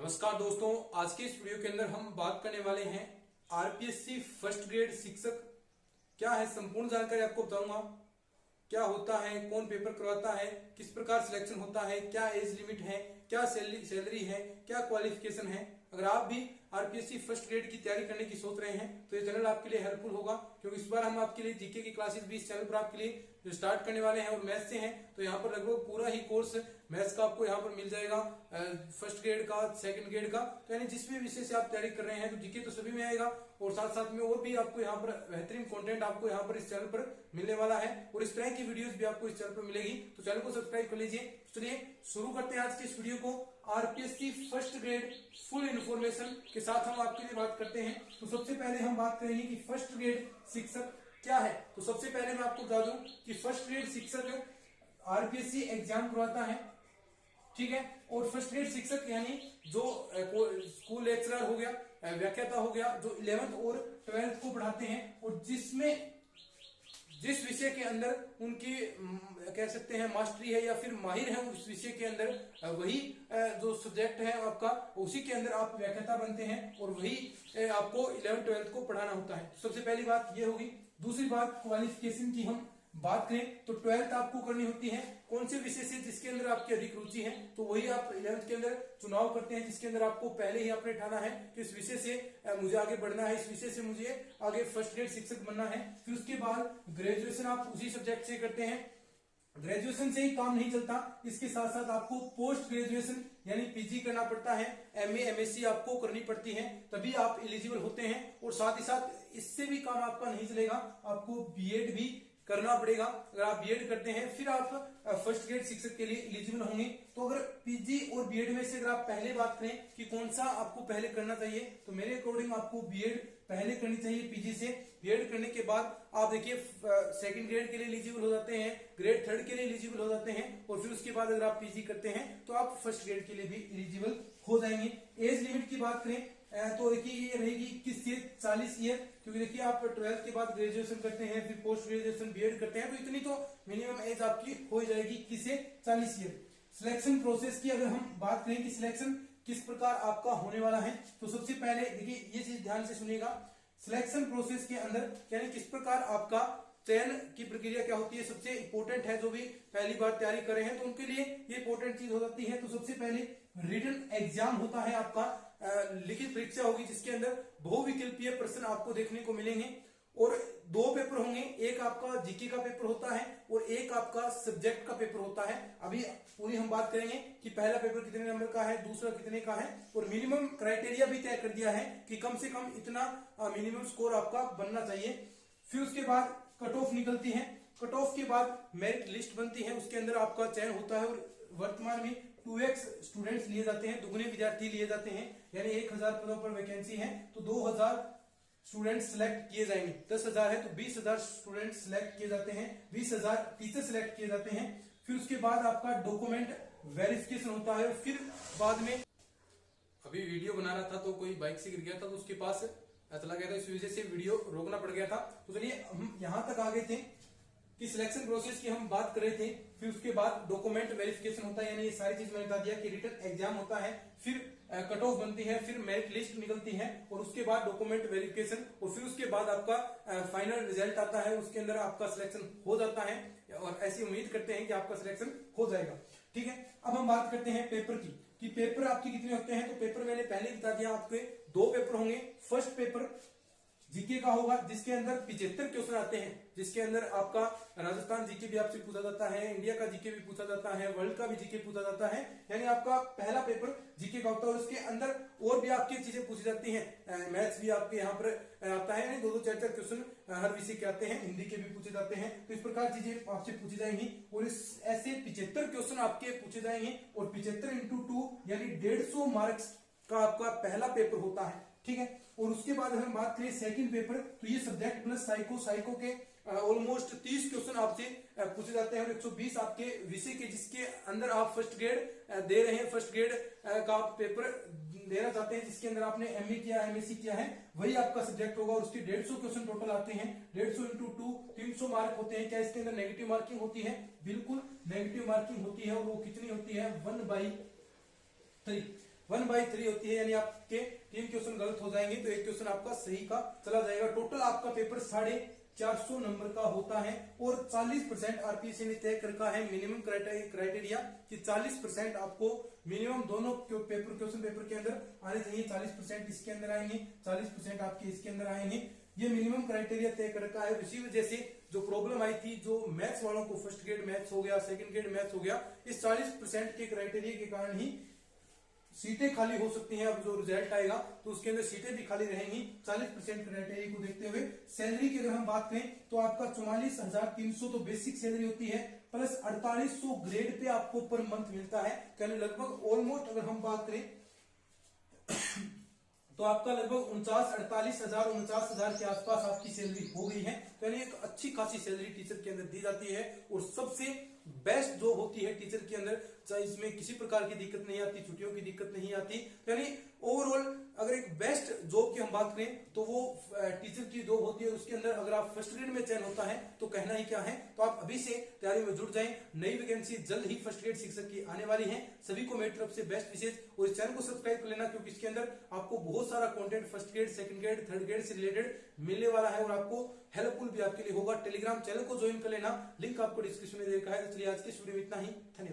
नमस्कार दोस्तों, आज के इस वीडियो के अंदर हम बात करने वाले हैं आरपीएससी फर्स्ट ग्रेड शिक्षक क्या है। संपूर्ण जानकारी आपको बताऊंगा। क्या होता है, कौन पेपर करवाता है, किस प्रकार सिलेक्शन होता है, क्या एज लिमिट है, क्या सैलरी है, क्या क्वालिफिकेशन है। अगर आप भी आरपीएससी फर्स्ट ग्रेड की तैयारी करने की सोच रहे हैं तो ये चैनल आपके लिए हेल्पफुल होगा, क्योंकि इस बार हम आपके लिए जीके की क्लासेस भी इस चैनल पर आपके लिए जो स्टार्ट करने वाले हैं और मैथ्स से हैं। तो यहाँ पर लगभग पूरा ही कोर्स मैथ्स का आपको यहाँ पर मिल जाएगा, फर्स्ट ग्रेड का, सेकंड ग्रेड का। तो यानी जिस भी विषय से आप तैयारी कर रहे हैं तो जीके तो सभी में आएगा, और साथ साथ में और भी आपको यहाँ पर बेहतरीन कंटेंट आपको यहाँ पर इस चैनल पर मिलने वाला है, और इस तरह की वीडियोस भी आपको इस चैनल पर मिलेगी। तो चैनल को सब्सक्राइब कर लीजिए। चलिए शुरू करते हैं आज के इस वीडियो को। RPSC first grade full information के साथ हम आपके लिए बात करते हैं। तो सबसे पहले हम बात करेंगे कि फर्स्ट ग्रेड शिक्षक क्या है। तो सबसे पहले मैं आपको बता दूं कि फर्स्ट ग्रेड शिक्षक आरपीएससी एग्जाम करवाता है, ठीक है। और फर्स्ट ग्रेड शिक्षक यानी जो स्कूल लेक्चरर हो गया, व्याख्याता हो गया, जो 11th और 12th को पढ़ाते हैं और जिस विषय के अंदर उनकी कह सकते हैं मास्टरी है या फिर माहिर है उस विषय के अंदर, वही जो सब्जेक्ट है आपका, उसी के अंदर आप व्याख्याता बनते हैं और वही आपको 11th 12th को पढ़ाना होता है। सबसे पहली बात ये होगी। दूसरी बात, क्वालिफिकेशन की हम बात करें तो 12th आपको करनी होती है कौन से विषय से जिसके अंदर आपकी अधिक रुचि है, तो वही आप 11th के अंदर चुनाव करते हैं, जिसके अंदर आपको पहले ही आपने ठाना है कि इस विषय से मुझे आगे बढ़ना है, इस विषय से मुझे आगे फर्स्ट ग्रेड शिक्षक बनना है। फिर उसके बाद ग्रेजुएशन आप उसी सब्जेक्ट से करते हैं। ग्रेजुएशन से ही काम नहीं चलता, इसके साथ साथ आपको पोस्ट ग्रेजुएशन यानी पीजी करना पड़ता है, एमए एमएससी आपको करनी पड़ती है, तभी आप एलिजिबल होते हैं। और साथ ही साथ इससे भी काम आपका नहीं चलेगा, आपको बीएड भी करना पड़ेगा। अगर आप बीएड करते हैं फिर आप फर्स्ट ग्रेड शिक्षक के लिए एलिजिबल होंगे। तो अगर पीजी और बीएड में से अगर आप पहले बात करें कि कौन सा आपको पहले करना चाहिए, तो मेरे अकॉर्डिंग आपको बीएड पहले करनी चाहिए पीजी से। बीएड करने के बाद आप देखिए सेकंड ग्रेड के लिए एलिजिबल हो जाते हैं, ग्रेड थर्ड के लिए एलिजिबल हो जाते हैं, और फिर उसके बाद अगर आप पीजी करते हैं तो आप फर्स्ट ग्रेड के लिए भी एलिजिबल हो जाएंगे। एज लिमिट की बात करें तो देखिए ये रहेगी 21 से 40 ईयर, क्योंकि देखिए आप 12th के बाद ग्रेजुएशन करते हैं, फिर पोस्ट ग्रेजुएशन बीएड करते हैं, तो इतनी तो मिनिमम एज आपकी हो जाएगी 21 से 40 ईयर। सिलेक्शन प्रोसेस की अगर हम बात करें कि सिलेक्शन किस प्रकार आपका होने वाला है, तो सबसे पहले देखिए ये चीज ध्यान से सुनिएगा। सिलेक्शन प्रोसेस के अंदर यानी किस प्रकार आपका चयन की प्रक्रिया क्या होती है, सबसे इंपॉर्टेंट है। जो भी पहली बार तैयारी कर रहे हैं तो उनके लिए ये इंपॉर्टेंट चीज हो जाती है। तो सबसे पहले रिटन एग्जाम होता है आपका, लिखित परीक्षा होगी जिसके अंदर बहुविकल्पीय प्रश्न आपको देखने को मिलेंगे, और 2 पेपर होंगे। एक आपका जीके का पेपर होता है और एक आपका सब्जेक्ट का पेपर होता है। अभी पूरी हम बात करेंगे कि पहला पेपर कितने नंबर का है, दूसरा कितने का है, और मिनिमम क्राइटेरिया भी तय कर दिया है कि कम से कम इतना मिनिमम स्कोर आपका बनना चाहिए। फिर उसके बाद कट ऑफ निकलती है, कट ऑफ के बाद मेरिट लिस्ट बनती है, उसके अंदर आपका चयन होता है। और वर्तमान में 2x स्टूडेंट्स लिए जाते हैं, दुगने विद्यार्थी लिए जाते हैं, यानी 1000 पदों पर वैकेंसी है तो 2000 स्टूडेंट सिलेक्ट किए जाएंगे। 10,000 है तो 20,000 स्टूडेंट सिलेक्ट किए जाते हैं, 20,000 टीचर सिलेक्ट किए जाते हैं। फिर उसके बाद आपका डॉक्यूमेंट वेरिफिकेशन होता है, और फिर बाद में अभी वीडियो बना रहा था तो कोई बाइक से गिर गया था तो उसके पास चला गया था, इस वजह से वीडियो रोकना पड़ गया था। तो चलिए हम यहां तक आ गए थे कि सिलेक्शन प्रोसेस की हम बात कर रहे थे। फिर उसके बाद डॉक्यूमेंट वेरिफिकेशन होता है, यानी ये सारी चीज मैंने बता दिया कि रिटन एग्जाम होता है, फिर कट ऑफ बनती है, फिर मेरिट लिस्ट निकलती है, और उसके बाद डॉक्यूमेंट वेरिफिकेशन, और फिर उसके बाद आपका फाइनल रिजल्ट आता है, उसके अंदर आपका सिलेक्शन हो जाता है, और ऐसी उम्मीद करते हैं कि आपका सिलेक्शन हो जाएगा। ठीक है, अब हम बात करते हैं पेपर की कि पेपर आपके कितने होते हैं। तो पेपर मैंने पहले बता दिया, आपके 2 पेपर होंगे। फर्स्ट पेपर जीके का होगा जिसके अंदर 75 क्वेश्चन आते हैं, जिसके अंदर आपका राजस्थान जीके भी आपसे पूछा जाता है, इंडिया का जीके भी पूछा जाता है, वर्ल्ड का भी जीके पूछा जाता है, यानी आपका पहला पेपर जीके का होता है। और उसके अंदर और भी आपकी चीजें पूछी जाती हैं, मैथ्स भी आपके यहाँ पर आता है, यानी 2-2 4-4 क्वेश्चन हर विषय के आते हैं, हिंदी के भी पूछे जाते हैं। तो इस प्रकार चीजें आपसे पूछी जाएंगी, और इस ऐसे 75 क्वेश्चन आपके पूछे जाएंगे, और 75 × 2 यानी 150 मार्क्स का आपका पहला पेपर होता है। ठीक है, और उसके बाद अगर हम बात करें सेकंड पेपर, तो ये सब्जेक्ट प्लस साइको के ऑलमोस्ट 30 क्वेश्चन आपसे पूछे जाते हैं, और 120 आपके विषय के जिसके अंदर आप फर्स्ट ग्रेड दे रहे हैं, फर्स्ट ग्रेड का आप पेपर देना चाहते हैं, जिसके अंदर आपने एमए किया, एमएससी किया है, वही आपका सब्जेक्ट होगा। और उसके 150 क्वेश्चन टोटल आते हैं, 150 × 2 300 मार्क होते हैं। क्या इसके अंदर नेगेटिव मार्किंग होती है? बिल्कुल नेगेटिव मार्किंग होती है, और वो कितनी होती है? 1/3। 1/3 होती है, यानी आपके 3 क्वेश्चन गलत हो जाएंगे तो एक क्वेश्चन आपका सही का चला जाएगा। टोटल आपका पेपर 450 नंबर का होता है और 40% आरपीएससी ने तय कर रखा है मिनिमम क्राइटेरिया कि 40% आपको मिनिमम दोनों क्वेश्चन पेपर के अंदर आने चाहिए। 40% इसके अंदर आएंगे, 40% आपके इसके अंदर आएंगे। ये मिनिमम क्राइटेरिया तय कर रखा है। इसी वजह से जो प्रॉब्लम आई थी, जो मैथ्स वालों को फर्स्ट ग्रेड मैथ्स हो गया, सेकंड ग्रेड मैथ्स हो गया, इस 40% के क्राइटेरिया के कारण ही सीटें खाली हो सकती हैं। अब जो रिजल्ट आएगा तो उसके अंदर सीटें भी खाली रहेंगी 40% क्राइटेरिया को देखते हुए। सैलरी की अगर हम बात करें तो आपका 44,300 तो बेसिक सैलरी होती है, प्लस 4800 ग्रेड पे आपको पर मंथ मिलता है। यानी लगभग ऑलमोस्ट अगर हम बात करें तो आपका लगभग 49,000 के आसपास आपकी सैलरी हो गई है। तो यानी एक अच्छी खासी सैलरी टीचर के अंदर दी जाती है और सबसे बेस्ट जॉब होती है टीचर के अंदर। चाहे इसमें किसी प्रकार की दिक्कत नहीं आती, छुट्टियों की दिक्कत नहीं आती। तो यानी ओवरऑल अगर एक बेस्ट जॉब की हम बात करें तो वो टीचर की जॉब होती है। उसके अंदर अगर आप फर्स्ट ग्रेड में चयन होता है तो कहना ही क्या है। तो आप अभी से तैयारी में जुट जाएं। नई वैकेंसी जल्द ही फर्स्ट ग्रेड शिक्षक की आने वाली है। सभी को मेरी तरफ से बेस्ट विशेष, और इस चैनल को सब्सक्राइब कर लेना क्योंकि इसके अंदर आपको बहुत सारा content first grade, second grade, third grade से रिलेटेड मिलने वाला है और आपको हेल्पफुल भी आपके लिए होगा। टेलीग्राम चैनल को ज्वाइन कर लेना, लिंक आपको डिस्क्रिप्शन में दे रखा है। तो चलिए आज के वीडियो में इतना ही, धन्यवाद।